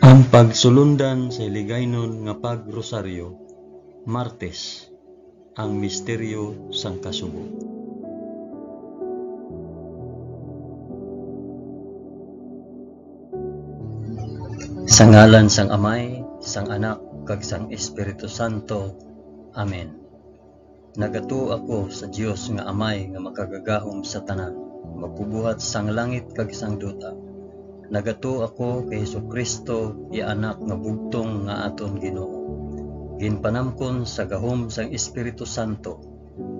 Ang pagsulundan sa hiligaynon nga pagrosaryo, Martes, ang misteryo sang kasugo. Sa ngalan sang Amay, sang Anak, kag sang Espiritu Santo. Amen. Nagato ako sa Dios nga Amay nga makagagahom sa tanan, magbubuhat sang langit kag sang duta. Nagato ako kay Jesucristo, Anak nga bugtong nga aton Ginoo. Ginpanamkon sa gahom sang Espiritu Santo,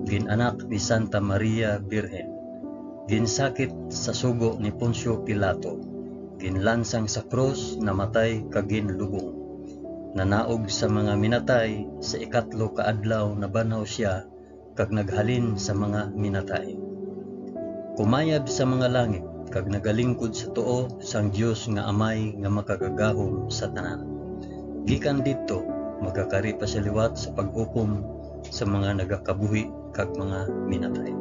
ginanak ni Santa Maria Birhen. Ginsakit sa sugo ni Poncio Pilato, ginlansang sa krus, namatay kag ginlubong. Nanaog sa mga minatay, sa ikatlo ka adlaw nabanaw siya kag naghalin sa mga minatay. Kumayab sa mga langit kag nagalingkod sa tuo sang Dios nga Amay nga makagagahom sa tanan. Gikan didto magakari pa sa liwat sa paghukom sa mga nagakabuhi kag mga minatay.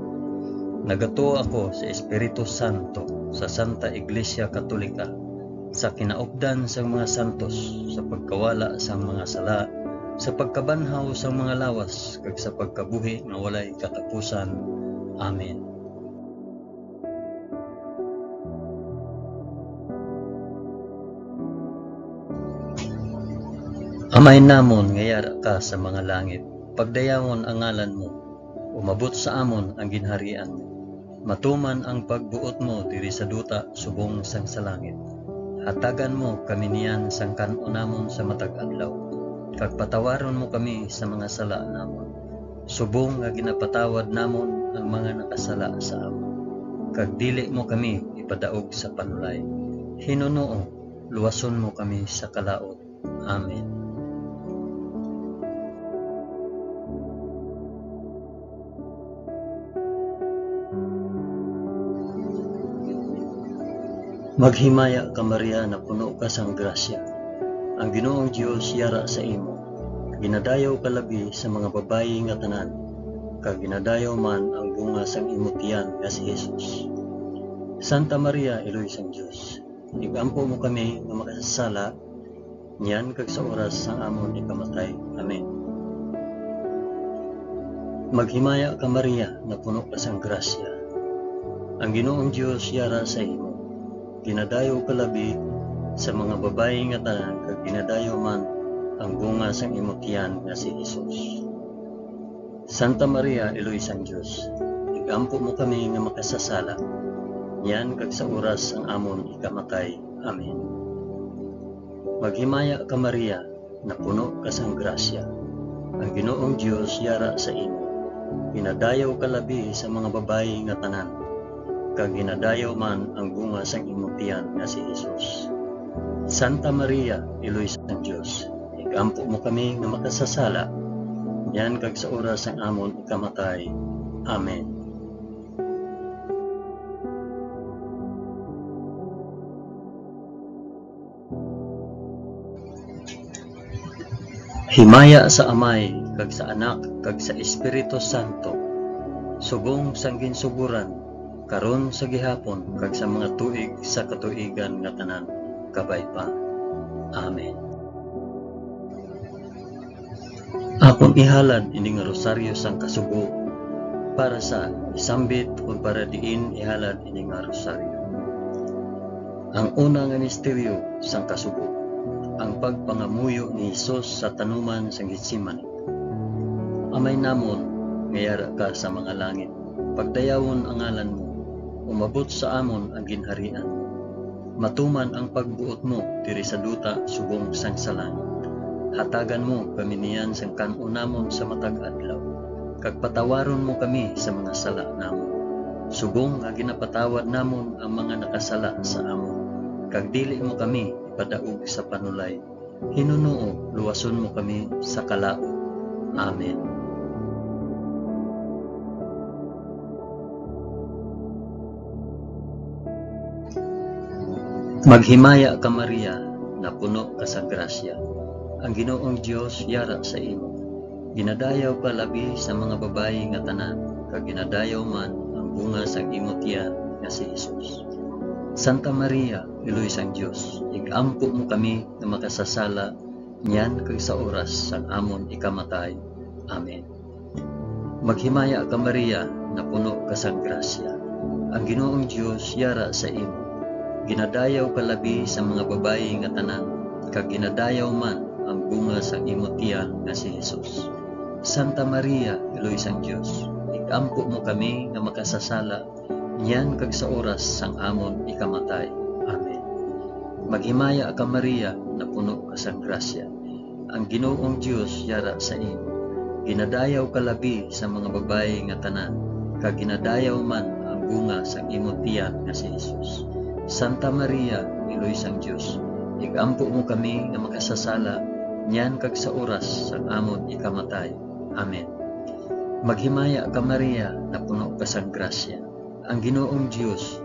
Nagato ako sa Espiritu Santo, sa Santa Iglesia Katolika, sa kinaupdan sa mga santos, sa pagkawala sa mga sala, sa pagkabanhaw sa mga lawas, kag sa pagkabuhi nga walay katapusan. Amen. Amay namon nga yara ka sa mga langit, pagdayawon ang ngalan mo, umabot sa amon ang ginharian mo. Matuman ang pagbuot mo diri sa duta subong sang sa langit. Hatagan mo kami niyan sang kan-o namon sa matag adlaw. Kag patawaron mo kami sa mga sala namon, subong nga ginapatawad namon ang mga nakasala sa amon. Kag dili mo kami ipadaog sa panulay. Hinunoo, luwason mo kami sa kalaot. Amen. Maghimaya ka Maria na puno ka sang grasya. Ang Ginoong Dios yara sa imo. Ginadayaw ka labi sa mga babayi nga tanan, kag ginadayaw man ang bunga sang imong tiyan nga si Jesus. Santa Maria, Iloy sang Dios, igampo mo kami nga makasasala, niyan kag sa oras sang amon ikamatay. Amen. Maghimaya ka Maria na puno ka sang grasya. Ang Ginoong Dios yara sa imo. Ginadayaw ka labi sa mga babayi nga tanan, kag ginadayaw man ang bunga sang imong tiyan nga si Jesus. Santa Maria, Iloy sang Dios, igampo mo kami nga makasasala, niyan kag sa oras ang amon ikamatay. Amen. Maghimaya ka Maria na puno ka sang grasya. Ang Ginoong Dios yara sa imo. Ginadayaw ka labi sa mga babayi nga tanan, kag ginadayaw man ang bunga sang imong tiyan nga si Jesus. Santa Maria, Iloy sang Dios, igampo mo kami nga makasasala, yan kag sa oras sang amon ikamatay. Amen. Himaya sa Amay, kag sa Anak, kag sa Espiritu Santo, subong sang ginsuguran, karon sa gihapon, kag sa mga tuig sa katuigan nga tanan, kabay pa. Amen. Akong ihalad ini nga rosaryo sang kasugo, para sa isambit o para diin ihalad ini nga rosaryo. Ang una nga misteryo sang kasugo, ang pagpangamuyo ni Jesus sa tanuman sang Getsemani. Amay namon nga yara ka sa mga langit, pagdayawon ang ngalan mo, umabot sa amon ang ginharian. Matuman ang pagbuot mo diri sa duta subong sang sa langit. Hatagan mo kami niyan sang kan-o namon sa matag adlaw. Kag patawaron mo kami sa mga sala namon, subong nga ginapatawad namon ang mga nakasala sa amon. Kag dili mo kami ipadaog sa panulay. Hinunoo, luwason mo kami sa kalaot. Amen. Maghimaya ka Maria na puno ka sa grasya. Ang Ginoong Dios yara sa imo. Ginadayaw ka labi sa mga babayi nga tanan, kag ginadayaw man ang bunga sang imong tiyan nga si Jesus. Santa Maria, Iloy sang Dios, igampo mo kami nga makasasala niyan kag sa oras sang amon ikamatay. Amen. Maghimaya ka Maria, na puno ka sang grasya. Ang Ginoong Dios yara sa imo. Ginadayaw ka labi sa mga babayi nga tanan, kag ginadayaw man ang bunga sang imo tiyan nga si Jesus. Santa Maria, Iloy sang Dios, igampo mo kami nga makasasala niyan kag sa oras sang amon ikamatay. Amen. Maghimaya ka Maria, na puno ka sang grasya. Ang Ginoong Dios yara sa imo. Ginadayaw ka labi sa mga babayi nga tanan, kag ginadayaw man ang bunga sang imo tiyan nga si Jesus. Santa Maria, Iloy sang Dios, igampo mo kami nga makasasala niyan kag sa oras sang amon ikamatay. Amen. Maghimaya ka Maria, na puno ka sang grasya. Ang Ginoong Dios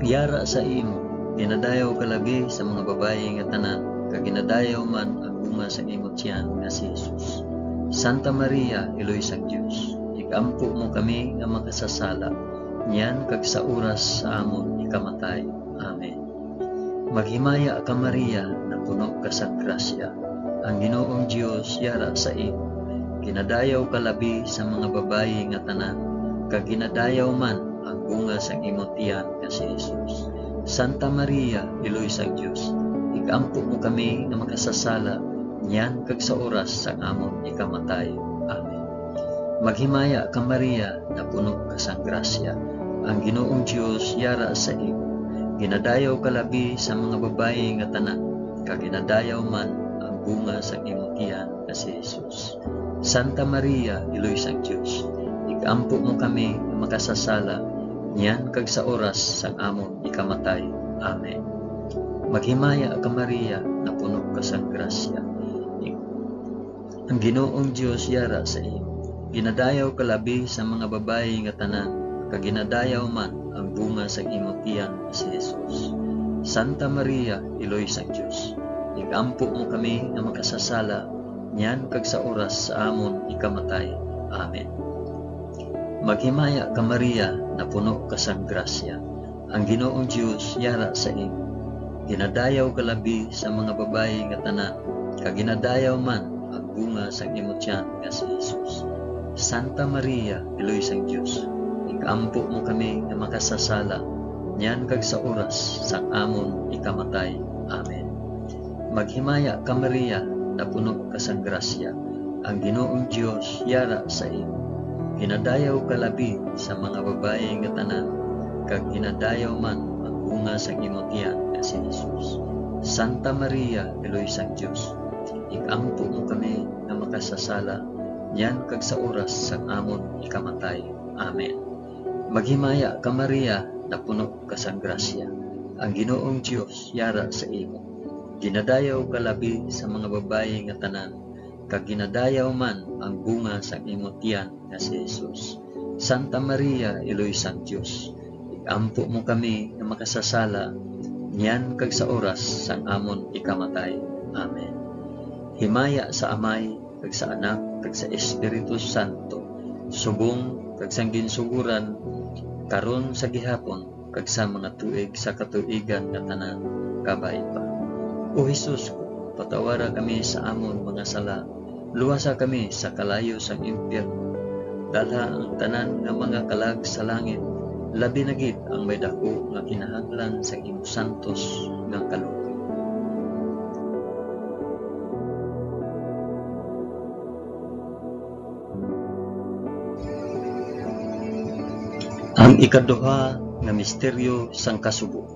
yara sa imo. Ginadayaw ka labi sa mga babayi nga tanan, kag ginadayaw man ang bunga sang imo tiyan nga si Jesus. Santa Maria, Iloy sang Dios, igampo mo kami nga makasasala niyan kag sa oras sa amon ikamatay. Amen. Maghimaya ka Maria, na puno ka sang grasya. Ang Ginoong Dios yara sa imo. Ginadayaw ka labi sa mga babayi nga tanan, kag ginadayaw man ang bunga sang imo tiyan nga si Jesus. Santa Maria, Iloy sang Dios, igampo mo kami nga makasasala niyan kag sa oras sang amon ikamatay. Amen. Maghimaya ka Maria, na puno ka sang grasya. Ang Ginoong Dios yara sa imo. Ginadayaw ka labi sa mga babayi nga tanan, kag ginadayaw man ang bunga sang imo tiyan nga si Jesus. Santa Maria, Iloy sang Dios, igampo mo kami nga makasasala niyan kag sa oras sang amon ikamatay. Amen. Maghimaya ka Maria, na puno ka sang grasya. Ang Ginoong Dios yara sa imo. Ginadayaw ka labi sa mga babayi nga tanan, kag ginadayaw man ang bunga sang imo tiyan si Jesus. Santa Maria, Iloy sang Dios, igampo mo kami nga makasasala niyan kag sa oras sa amon ikamatay. Amen. Maghimaya ka Maria, na puno ka sang grasya. Ang Ginoong Dios yara sa imo. Ginadayaw ka labi sa mga babayi nga tanan, kag ginadayaw man ang bunga sang imo tiyan nga si Jesus. Santa Maria, Iloy sang Dios, igampo mo kami nga makasasala niyan kag sa oras sang amon ikamatay. Amen. Maghimaya ka Maria, na puno ka sang grasya. Ang Ginoong Dios yara sa imo. Ginadayaw ka labi sa mga babayi nga tanan, kag ginadayaw man ang bunga sang imo tiyan nga si Jesus. Santa Maria, Iloy sang Dios, igampo mo kami nga makasasala niyan kag sa oras sang amon ikamatay. Amen. Maghimaya ka Maria, na puno ka sang grasya. Ang Ginoong Dios yara sa imo. Ginadayaw ka labi sa mga babayi nga tanan, kag ginadayaw man ang bunga sang imo tiyan nga si Jesus. Santa Maria, Iloy sang Dios, igampo mo kami nga makasasala niyan kag sa oras sang amon ikamatay. Amen. Himaya sa Amay, kag sa Anak, kag sa Espiritu Santo, subong kag sang ginsuguran, karon sa gihapon, kag sa mga tuig sa katuigan nga tanan, kabay pa. O Jesus ko, patawara kami sa amon mga sala, luwasa kami sa kalayo sang impyerno, dalha ang tanan nga mga kalag sa langit, labi na gid ang may dako nga kinahanglan sa imo santos nga kalugay. Ang ikaduha nga misteryo sang kasugo,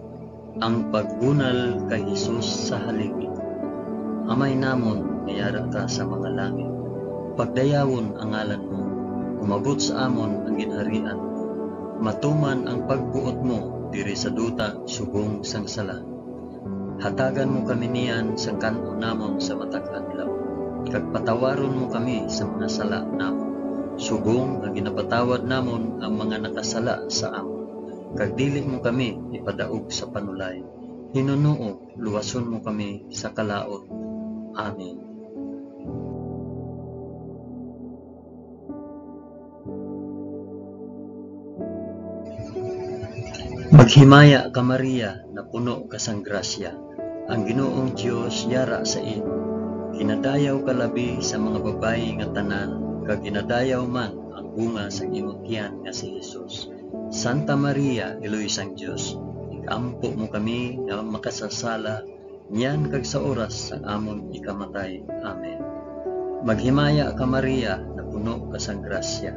ang pagbunal kay Hesus sa haligi. Amay namon, mayara ka sa mga langit, pagdayawon ang ngalan mo, umabot sa amon ang ginharian mo, matuman ang pagbuot mo diri sa duta subong sang sala. Hatagan mo kami niyan sang kanto namon sa matag adlaw, kag patawaron mo kami sa mga sala namon, subong nga ginapatawad namon ang mga nakasala sa amon. Kag dili mo kami ipadaog sa panulay, hinunuo luwason mo kami sa kalaot. Amen. Maghimaya ka Maria, na puno ka sang grasya, ang Ginoong Dios yara sa imo. Ginadayaw ka labi sa mga babayi nga tanan, kag ginadayaw man ang bunga sa imong tiyan nga si Jesus. Santa Maria, Iloy sang Dios, ikampo mo kami nga makasasala, niyan kag sa oras sang amon ikamatay. Amen. Maghimaya ka Maria, na puno ka sang grasya,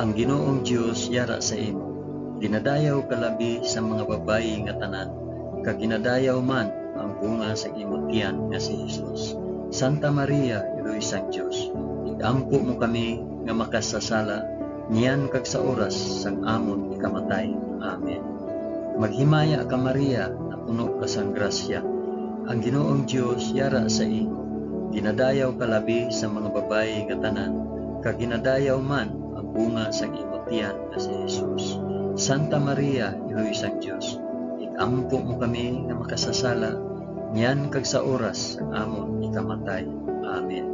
ang Ginoong Dios yara sa imo. Ginadayaw ka labi sa mga babayi nga tanan, kag ginadayaw man ang bunga sa imong tiyan nga si Jesus. Santa Maria, Iloy sang Dios, ikampo mo kami nga makasasala, niyan kag sa oras sang amon ikamatay. Amen. Maghimaya ka Maria, na puno ka sang grasya, ang Ginoong Dios yara sa imo. Ginadayaw ka labi sa mga babayi nga tanan, kag ginadayaw man ang bunga sa imong tiyan nga si Jesus. Santa Maria, Iloy sang Dios, ikampo mo kami nga makasasala, niyan kag sa oras sang amon ikamatay. Amen.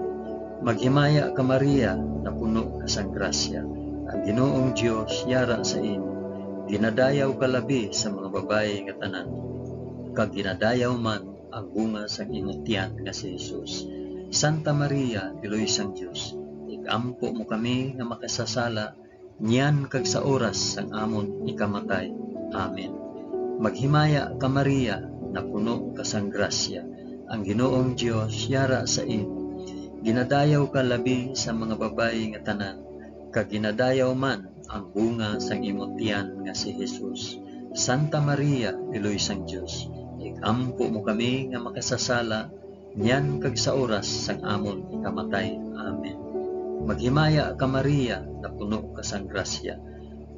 Maghimaya ka Maria, na puno ka sang grasya, ang Ginoong Dios yara sa imo. Ginadayaw ka labi sa mga babayi nga tanan, kag ginadayaw man ang bunga sa imong tiyan nga si Jesus. Santa Maria, Iloy sang Dios, ikampo mo kami nga makasasala, niyan kag sa oras sang amon ikamatay. Amen. Maghimaya ka Maria, na puno ka sang grasya, ang Ginoong Dios yara sa imo. Ginadayaw ka labi sa mga babayi nga tanan, kag ginadayaw man ang bunga sang imong tiyan nga si Jesus. Santa Maria, Iloy sang Dios, ikampo mo kami nga makasasala, niyan kag sa oras sang amon ikamatay. Amen. Maghimaya ka Maria, na puno ka sang grasya,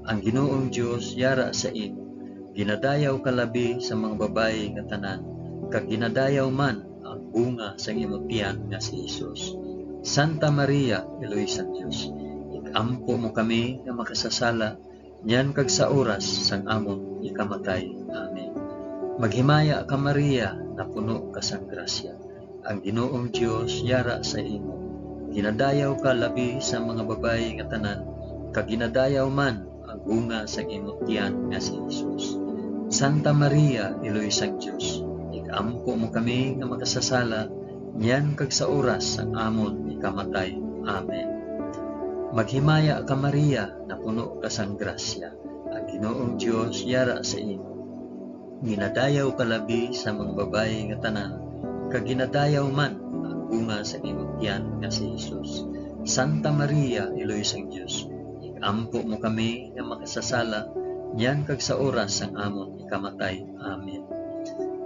ang Ginoong Dios yara sa imo. Ginadayaw ka labi sa mga babayi nga tanan, kag ginadayaw man ang bunga sa imong tiyan nga si Jesus. Santa Maria, Iloy sang Dios, ikampo mo kami nga makasasala, niyan kag sa oras sang amon ikamatay. Amen. Maghimaya ka Maria, na puno ka sang grasya, ang Ginoong Dios yara sa imo. Ginadayaw ka labi sa mga babayi nga tanan, kag ginadayaw man ang bunga sa imong tiyan nga si Jesus. Santa Maria, Iloy sang Dios, ikampo mo kami nga makasasala, niyan kag sa oras sang amon ikamatay. Amen. Maghimaya ka Maria, na puno ka sang grasya, ang Ginoong Dios yara sa imo. Ginadayaw ka labi sa mga babayi nga tanan, kag ginadayaw man ang bunga sa imong tiyan nga si Jesus. Santa Maria, Iloy sang Dios, ikampo mo kami nga makasasala, niyan kag sa oras sang amon ikamatay. Amen.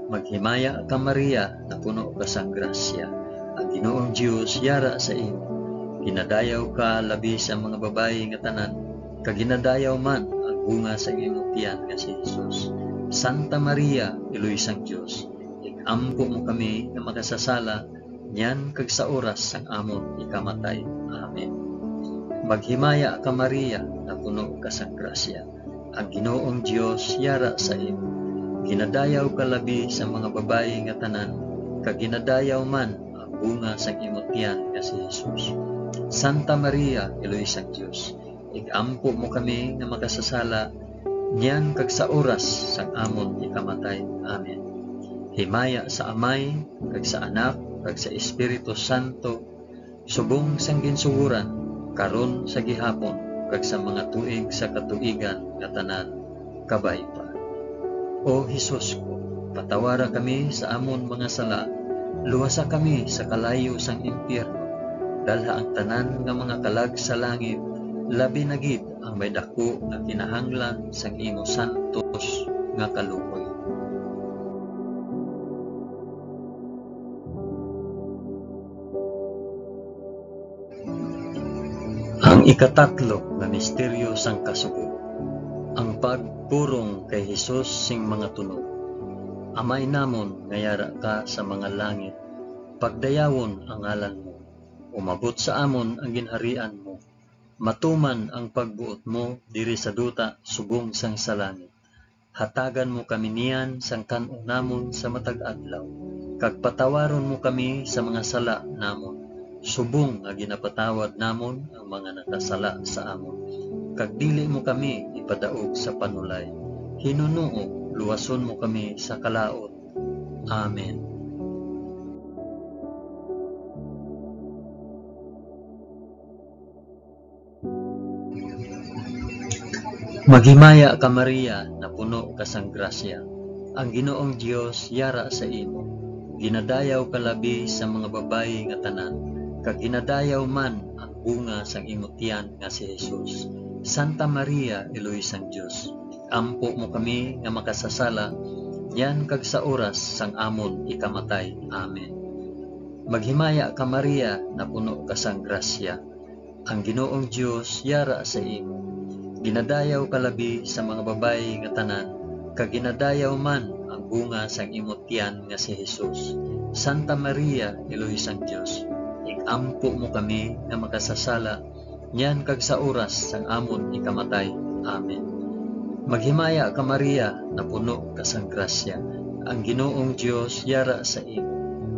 Maghimaya ka Maria, na puno ka sang grasya, ang Ginoong Dios yara sa imo. Ginadayaw ka labi sa mga babayi nga tanan, kag ginadayaw man ang bunga sa imong tiyan nga si Jesus. Santa Maria, Iloy sang Dios, ikampo mo kami nga makasasala, niyan kag sa oras sang amon ikamatay. Amen. Maghimaya ka Maria, na puno ka sang grasya, ang Ginoong Dios yara sa imo. Ginadayaw ka labi sa mga babayi nga tanan, kag ginadayaw man ang bunga sa imong tiyan nga si Jesus. Santa Maria, Iloy sang Dios, ikampo mo kami nga makasasala, niyan kag sa oras sang amon ikamatay. Amen. Himaya sa Amay, kag sa Anak, kag sa Espiritu Santo, subong sang ginsuguran, karon sa gihapon, kag sa mga tuig sa katuigan nga tanan, kabay pa. O Hesus ko, patawara kami sa amon mga sala, luwasa kami sa kalayo sang impyerno, dalha ang tanan nga mga kalag sa langit, labi na gid ang may dako nga kinahanglan sang imo santos nga kaluoy. Ang ikatatlo nga misteryo sang kasugo, ang pagpurong kay Hesus sing mga tunog. Amay namon nga yara ka sa mga langit, pagdayawon ang ngalan mo, umabot sa amon ang ginharian mo, matuman ang pagbuot mo diri sa duta subong sang sa langit. Hatagan mo kami niyan sang kan-o namon sa matag adlaw, kag patawaron mo kami sa mga sala namon, subong nga ginapatawad namon ang mga nakasala sa amon, kag dili mo kami ipadaog sa panulay. Hinunoo, luwason mo kami sa kalaot. Amen. Maghimaya ka Maria, na puno ka sang grasya. Ang Ginoong Dios yara sa imo. Ginadayaw ka labi sa mga babayi nga tanan, kag ginadayaw man ang bunga sang imong tiyan nga si Jesus. Santa Maria, Eloy sang Dios, ampo mo kami nga makasasala, yan kag sa oras sang amon ikamatay. Amen. Maghimaya ka Maria, na puno ka sang grasya. Ang Ginoong Dios yara sa imo. Ginadayaw ka labi sa mga babayi nga tanan, kag ginadayaw man ang bunga sang imong tiyan nga si Jesus. Santa Maria, Eloy sang Dios, igampo mo kami nga makasasala, yan kag sa oras sang amon ikamatay. Amen. Maghimaya ka Maria, na puno ka sang grasya. Ang Ginoong Dios yara sa imo.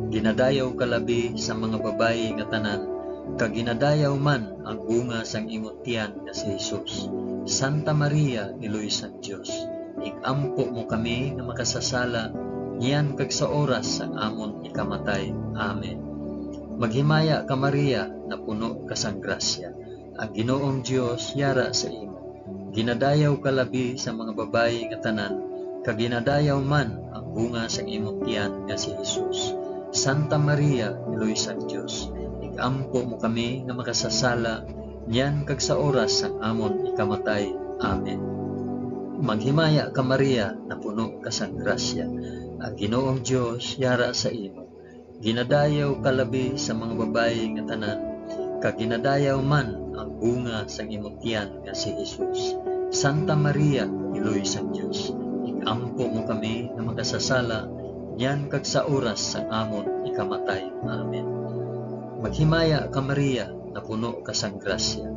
Ginadayaw ka labi sa mga babayi nga tanan, kag ginadayaw man ang bunga sang imong tiyan nga si Jesus. Santa Maria, Eloy sang Dios, igampo mo kami nga makasasala, yan kag sa oras sang amon ikamatay. Amen. Maghimaya ka Maria, na puno ka sang grasya. Ang Ginoong Dios yara sa imo. Ginadayaw ka labi sa mga babayi nga tanan, kag ginadayaw man ang bunga sang imong tiyan nga si Jesus. Santa Maria, Eloy sang Dios, igampo mo kami nga makasasala, yan kag sa oras sang amon ikamatay. Amen. Maghimaya ka Maria, na puno ka sang grasya. Ang Ginoong Dios yara sa imo. Ginadayaw ka labi sa mga babayi nga tanan, kag ginadayaw man ang bunga sang imong tiyan nga si Jesus. Santa Maria, Eloy sang Dios, igampo mo kami nga makasasala, yan kag sa oras sang amon ikamatay. Amen. Maghimaya ka Maria, na puno ka sang grasya.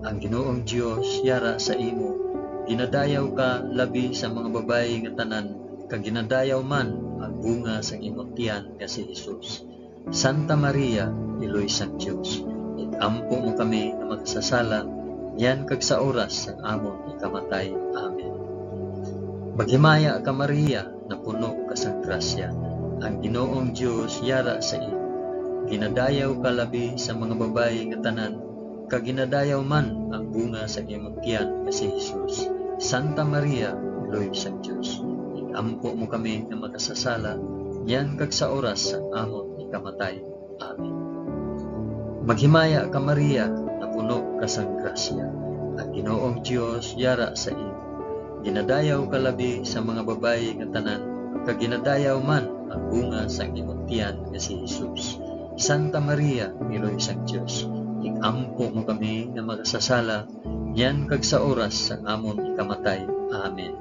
Ang Ginoong Dios yara sa imo. Ginadayaw ka labi sa mga babayi nga tanan, kag ginadayaw man ang bunga sang imong tiyan nga si Jesus. Santa Maria, Eloy sang Dios, igampo mo kami nga makasasala, yan kag sa oras sang amon ikamatay. Amen. Maghimaya ka Maria, na puno ka sang grasya. Ang Ginoong Dios yara sa imo. Ginadayaw ka labi sa mga babayi nga tanan, kag ginadayaw man ang bunga sa imong tiyan nga si Jesus. Santa Maria, Eloy sang Dios, igampo mo kami nga makasasala, yan kag sa oras sang amon ikamatay. Amen. Maghimaya ka Maria, na puno ka sang grasya. Ang Ginoong Dios yara sa imo. Ginadayaw ka labi sa mga babayi nga tanan, kag ginadayaw man ang bunga sa imong tiyan nga si Jesus. Santa Maria, Eloy sang Dios, igampo mo kami nga makasasala, yan kag sa oras sang amon ikamatay. Amen.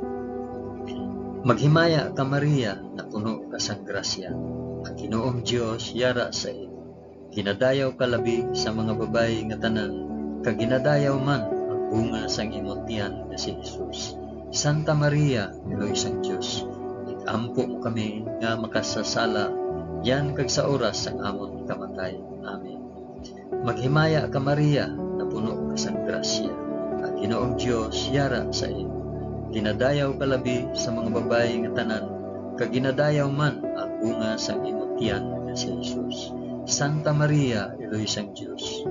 Maghimaya ka Maria, na puno ka sang grasya. Ang Ginoong Dios yara sa imo. Ginadayaw ka labi sa mga babayi nga tanan, kag ginadayaw man ang bunga sang imong tiyan nga si Jesus. Santa Maria, Eloy sang Dios, igampo mo kami nga makasasala, yan kag sa oras sang amon ikamatay. Amen. Maghimaya ka Maria, na puno ka sang grasya. Ang Ginoong Dios yara sa imo. Ginadayaw ka labi sa mga babayi nga tanan, kag ginadayaw man ang bunga sang imong tiyan nga si Jesus. Santa Maria, Eloy sang Dios,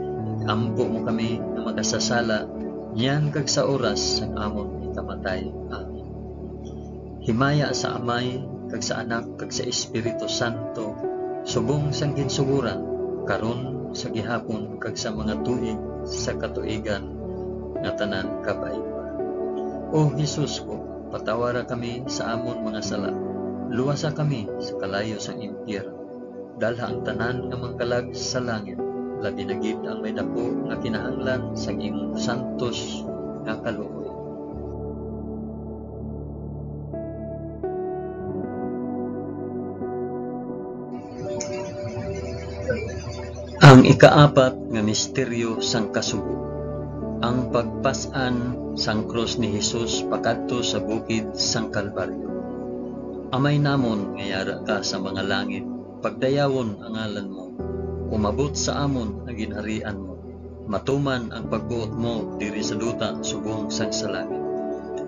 igampo mo kami nga makasasala, yan kag sa oras sang amon ikamatay. Amen. Himaya sa Amay, kag sa Anak, kag sa Espiritu Santo, subong sang ginsuguran, karon sa gihapon, kag sa mga tuig sa katuigan nga tanan kabay. O Jesus ko, patawara kami sa amon mga sala, luwasa kami sa kalayo sang impyerno, dalha ang tanan nga mangkalag sa langit, labi na gid ang may dako nga kinahanglan sa imong santos nga kaluoy. Ang ikaapat nga misteryo sang kasugo, ang pagpas-an sang krus ni Jesus pakadto sa bukid sang Kalbaryo. Amay namon nga yara ka sa mga langit, pagdayawon ang ngalan mo, umabot sa amon ang ginharian mo, matuman ang pagbuot mo diri sa duta subong sang sa langit.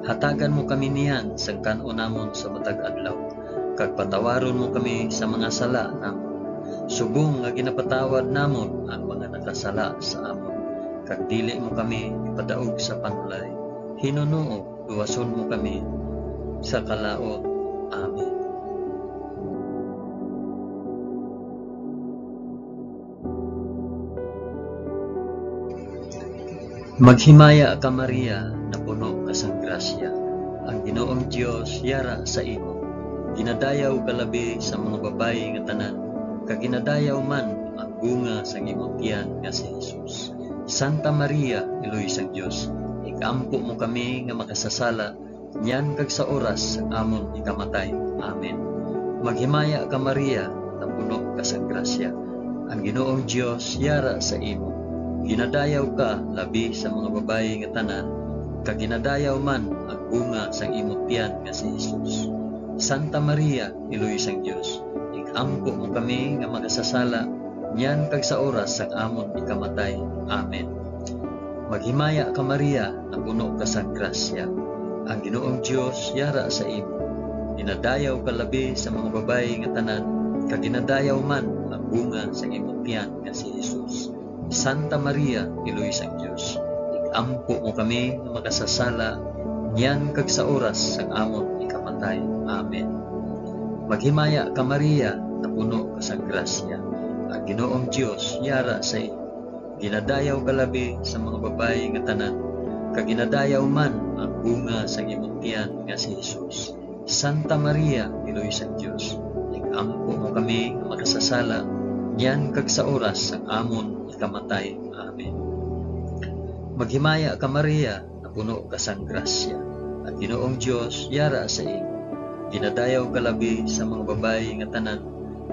Hatagan mo kami niyan sang kan-o namon sa matag adlaw, kag patawaron mo kami sa mga sala namon. Subong nga ginapatawad namon ang mga nakasala sa amon, kag dili mo kami ipadaog sa panulay. Hinunoo, luwason mo kami sa kalaot. Amen. Maghimaya ka Maria, na puno ka sang grasya. Ang Ginoong Dios yara sa imo. Ginadayaw ka labi sa mga babayi nga tanan, kag ginadayaw man ang bunga sang imong tiyan nga si Jesus. Santa Maria, Iloy sang Dios, ikampo mo kami nga makasasala, nyan kag sa oras sang amon ikamatay. Amen. Maghimaya ka Maria, na puno ka sang grasya. Ang Ginoong Dios yara sa imo. Ginadayaw ka labi sa mga babayi nga tanan, kag ginadayaw man ang bunga sang imong tiyan nga si Jesus. Santa Maria, Iloy sang Dios, ikampo mo kami nga makasasala, nyan kag sa oras sang amon ikamatay. Amen. Maghimaya ka Maria, na puno ka sang grasya. Ang Ginoong Dios yara sa imo. Ginadayaw ka labi sa mga babayi nga tanan, kag ginadayaw man ang bunga sang imong tiyan nga si Jesus. Santa Maria, Iloy sang Dios, ikampo mo kami nga makasasala, nyan kag sa oras sang amon ikamatay. Amen. Maghimaya ka Maria, na puno ka sang grasya. Ang Ginoong Dios yara sa imo. Ginadayaw ka labi sa mga babayi nga tanan, kag ginadayaw man ang bunga sang imong tiyan nga si Jesus. Santa Maria, Iloy sang Dios, ikampo mo kami nga makasasala, nyan kag sa oras sang amon ikamatay. Amen. Maghimaya ka Maria, na puno ka sang grasya. Ang Ginoong Dios yara sa imo. Ginadayaw ka labi sa mga babayi nga tanan,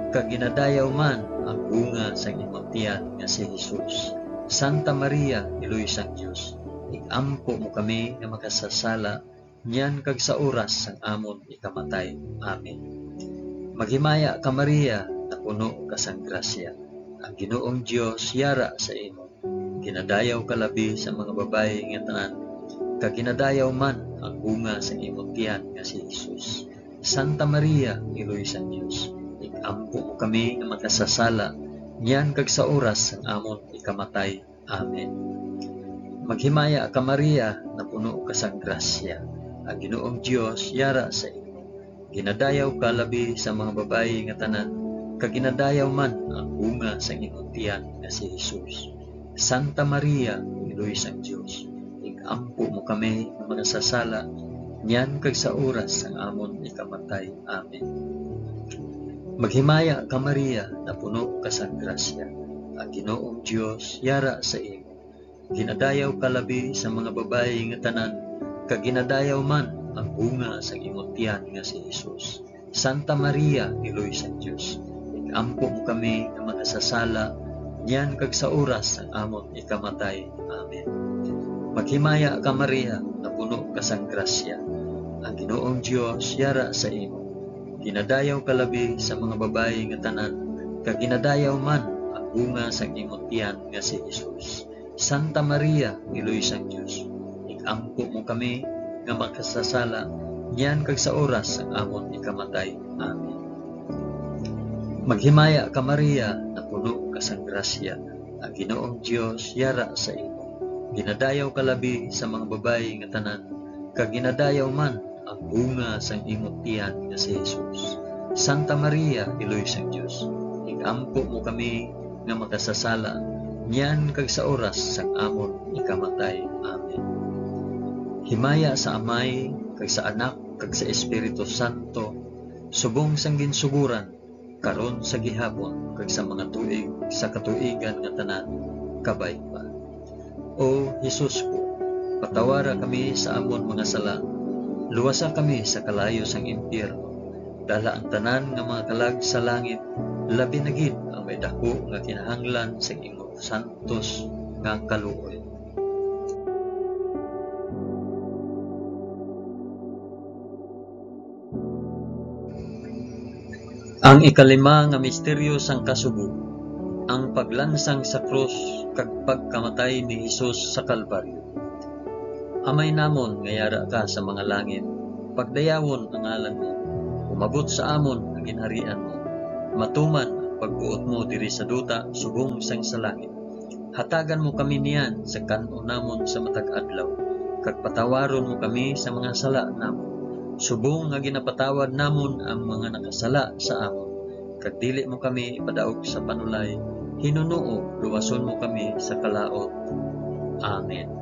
kag ginadayaw man ang bunga sang imong tiyan nga si Jesus. Santa Maria, Iloy sang Dios, ikampo mo kami nga makasasala, nyan kag sa oras sang amon ikamatay. Amen. Maghimaya ka Maria, na puno ka sang grasya. Ang Ginoong Dios yara sa imo. Ginadayaw ka labi sa mga babayi nga tanan, kag ginadayaw man ang bunga sa imong tiyan nga si Jesus. Santa Maria, Iloy sang Dios, ikampo mo kami nga makasasala, nyan kag sa oras sang amon ikamatay. Amen. Maghimaya ka Maria, na puno ka sang grasya. Ang Ginoong Dios yara sa imo. Ginadayaw ka labi sa mga babayi nga tanan, kag ginadayaw man ang bunga sa imong tiyan nga si Jesus. Santa Maria, Iloy sang Dios, ikampo mo kami nga makasasala, nyan kag sa oras sang amon ikamatay. Amen. Maghimaya ka Maria, na puno ka sang grasya. Ang Ginoong Dios yara sa imo. Ginadayaw ka labi sa mga babayi nga tanan, kag ginadayaw man ang bunga sa imong tiyan nga si Jesus. Santa Maria, Iloy sang Dios, ikampo mo kami nga makasasala, nyan kag sa oras ang amon ikamatay. Amen. Maghimaya ka Maria, na puno ka sang grasya. Ang Ginoong Dios yara sa imo. Ginadayaw ka labi sa mga babayi nga tanan, kag ginadayaw man ang bunga sang imong tiyan nga si Jesus. Santa Maria, Iloy sang Dios, ikampo mo kami nga makasasala, nyan kag sa oras ang amon ikamatay. Amen. Maghimaya ka Maria, na puno ka sang grasya. Ang Ginoong Dios yara sa imo. Ginadayaw ka labi sa mga babayi nga tanan, kag ginadayaw man ang bunga sang imong tiyan nga si Jesus. Santa Maria, Iloy sang Dios, ikampo mo kami nga makasasala, nyan kag sa oras sang amon ikamatay. Amen. Himaya sa Amay, kag sa Anak, kag sa Espiritu Santo, subong sang ginsuguran, karon sa gihapon, kag sa mga tuig sa katuigan nga tanan, kabay pa. O Jesus ko, patawara kami sa amon mga sala, luwasa kami sa kalayo sang impyerno, dala ang tanan nga mga kalag sa langit, labi na gid ang may dako nga kinahanglan sa imong santos nga kaluoy. Ang ikalima nga misteryo sang kasubo, ang paglansang sa krus kag pagkamatay ni Hesus sa Kalbaryo. Amay namon ngayara ka sa mga langit, pagdayawon ang ngalan mo, umabot sa amon ang ginharian mo, matuman ang pagbuot mo diri sa duta subong sang sa langit. Hatagan mo kami niyan sa kanon namon sa matag adlaw, kag patawaron mo kami sa mga sala namon, subong nga ginapatawad namon ang mga nakasala sa amon, kag dili mo kami ipadaog sa panulay, hinunoo luwason mo kami sa kalaot. Amen.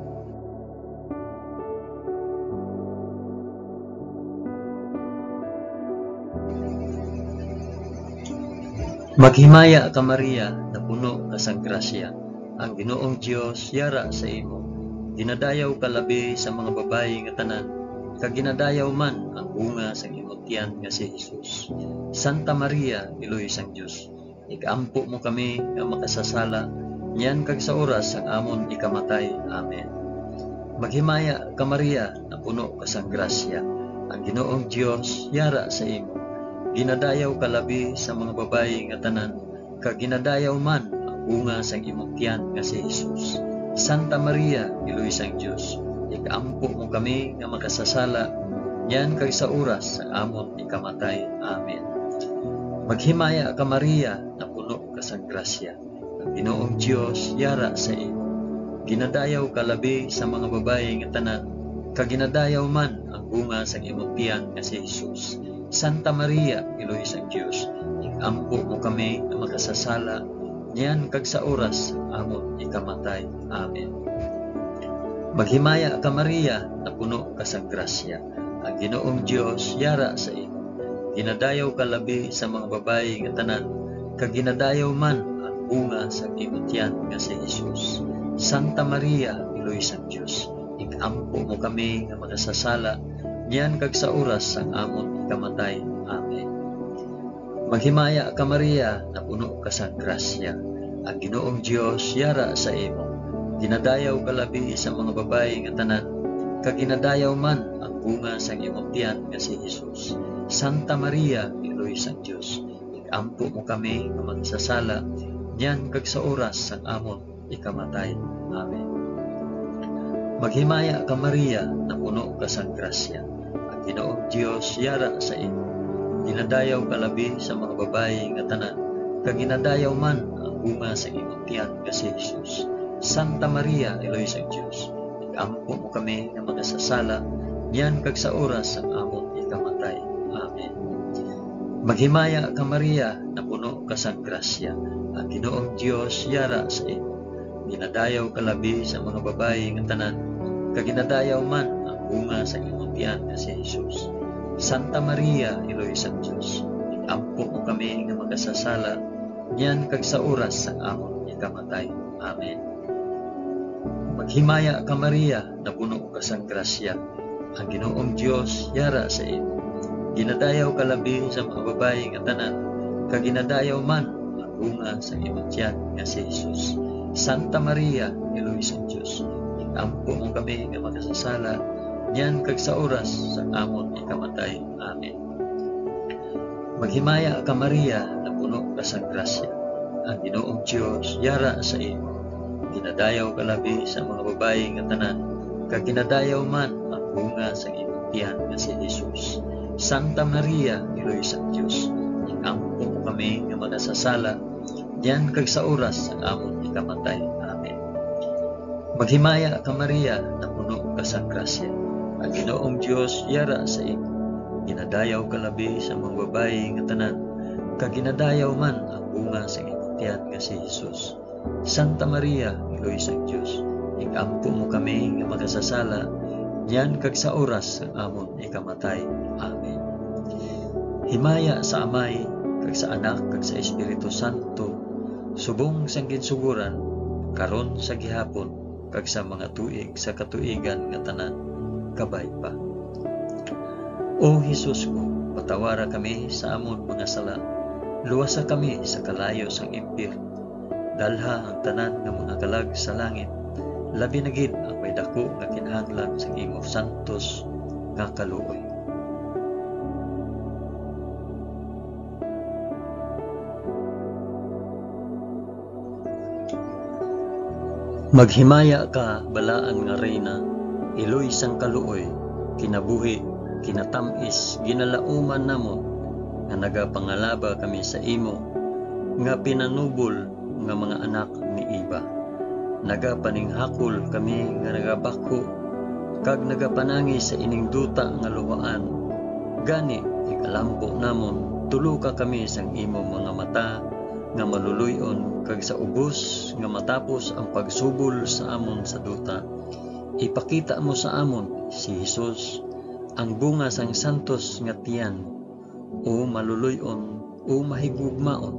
Maghimaya ka Maria, na puno ka sang grasya, ang Ginoong Dios yara sa imo. Ginadayaw ka labi sa mga babayi nga tanan, kag ginadayaw man ang bunga sang imong tiyan nga si Jesus. Santa Maria, Iloy sang Dios, ikampo mo kami nga makasasala, niyan kag sa oras ang amon ikamatay. Amen. Maghimaya ka Maria, na puno ka sang grasya, ang Ginoong Dios yara sa imo. Ginadayaw ka labi sa mga babayi nga tanan, kag ginadayaw man ang bunga sang imong tiyan nga si Jesus. Santa Maria, Iloy sang Dios, ikaampo mo kami nga makasasala, niyan kag sa oras sa amon ikamatay. Amen. Maghimaya ka Maria, na puno ka sang grasya, ang Ginoong Dios yara sa imo. Ginadayaw ka labi sa mga babayi nga tanan, kag ginadayaw man ang bunga sang imong tiyan nga si Jesus. Santa Maria, Iloy sang Dios, ikampo mo kami nga makasasala, niyan kag sa oras amon ikamatay. Amen. Maghimaya ka Maria, na puno ka sang grasya, ang Ginoong Dios yara sa imo. Ginadayaw ka labi sa mga babayi nga tanan, kag ginadayaw man ang bunga sang imong tiyan nga si Jesus. Santa Maria, Iloy sang Dios, ikampo mo kami nga makasasala, niyan kag sa oras sang amon ikamatay. Amen. Maghimaya ka Maria, na puno ka sang grasya, ang Ginoong Dios yara sa imo. Ginadayaw ka labi sa mga babayi nga tanan, kag ginadayaw man ang bunga sang imong tiyan nga si Jesus. Santa Maria, Iloy sang Dios, ikampo mo kami nga makasasala, niyan kag sa oras sang amon ikamatay. Amen. Maghimaya ka Maria, na puno ka sang grasya, ang Ginoong Dios yara sa imo. Ginadayaw ka labi sa mga babayi nga tanan, kag ginadayaw man ang bunga sa imong tiyan nga si Jesus. Santa Maria, Iloy sang Dios, ikampo mo kami nga makasasala, niyan kag sa oras ang amon ikamatay. Amen. Maghimaya ka Maria, na puno ka sang grasya, ang Ginoong Dios yara sa imo. Ginadayaw ka labi sa mga babayi nga tanan, kag ginadayaw man ang bunga sa imong tiyan nga si Jesus. Santa Maria, Iloy sang Dios, ikampo mo kami nga makasasala, niyan kag sa oras sang amon ikamatay. Amen. Maghimaya ka Maria, na puno ka sang grasya, ang Ginoong Dios yara sa imo. Ginadayaw ka labi sa mga babayi nga tanan, kag ginadayaw man ang bunga sa imong tiyan nga si Jesus. Santa Maria, Iloy sang Dios, ikampo mo kami nga makasasala, niyan kag sa oras sa amon ikamatay. Amen. Maghimaya ka Maria, na puno ka sang grasya, ang Ginoong Dios yara sa imo. Ginadayaw ka labi sa mga babayi nga tanan, kag ginadayaw man ang bunga sa imong tiyan nga si Jesus. Santa Maria, Iloy sang Dios, ikampo mo kami nga makasasala, niyan kag sa oras sa amon ikamatay. Amen. Maghimaya ka Maria, na puno ka sang grasya, ang Ginoong Dios yara sa imo. Ginadayaw ka labi sa mga babayi nga tanan, kag ginadayaw man ang bunga sa imong tiyan nga si Jesus. Santa Maria, Iloy sang Dios, ikampo mo kami nga makasasala, niyan kag sa oras ang amon ikamatay. Amen. Himaya sa Amay, kag sa Anak, kag sa Espiritu Santo, subong sang ginsuguran, karon sa gihapon, kag sa mga tuig sa katuigan nga tanan, kabay pa. O Jesus ko, patawara kami sa amon mga sala, luwasa kami sa kalayo sang impyerno, dalha ang tanan nga mga kalag sa langit, labi na gid ang may dako nga kinahanglan sa imong santos nga kaluoy. Maghimaya ka, balaan nga reyna, iloy sang kaluoy, kinabuhi, kinatamis, ginalauman namon, nga nagapangalaba kami sa imo, nga pinanubol nga mga anak ni Iba. Nagapaninghakol kami nga nagabako, kag nagapanangi sa ining duta nga luwaan. Gani, ikalampo namon, tulo ka kami sang imo mga mata, nga maluluyon, kag sa ubos nga matapos ang pagsubol sa amon sa duta. Ipakita mo sa amon si Jesus, ang bunga sang santos nga tiyan, o maluluyon, o mahigugmaon,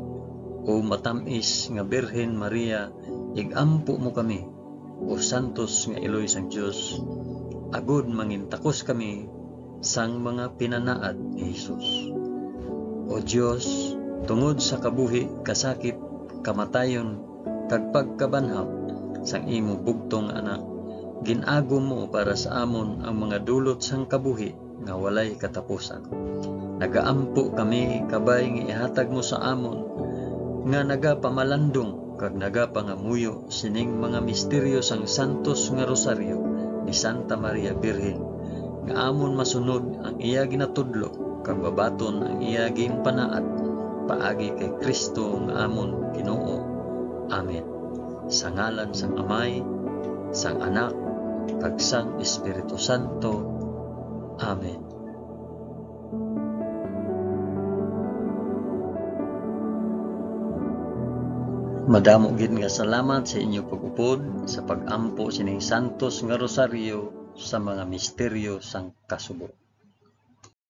o matamis nga Birhen Maria, igampo mo kami, o santos nga iloy sang Dios, agud mangintakos kami sang mga pinanaad ni Jesus. O Dios, tungod sa kabuhi, kasakit, kamatayon, kag pagkabanhaw sang imo bugtong anak, ginago mo para sa amon ang mga dulot sang kabuhi nga walay katapusan. Nagaampo kami kabay nga ihatag mo sa amon, nga nagapamalandong kag nagapangamuyo sining mga misteryo sang santos nga rosaryo ni Santa Maria Birhen, nga amon masunod ang iya ginatudlo kag babaton ang iya ginpanaad paagi kay Kristo nga amon Ginoo. Amen. Sa ngalan sang Amay, sang Anak, kag sang Espiritu Santo. Amen. Madamo gid nga salamat sa inyo pag-upod sa pag-ampo sining santos nga rosaryo sa mga misteryo sang kasubo.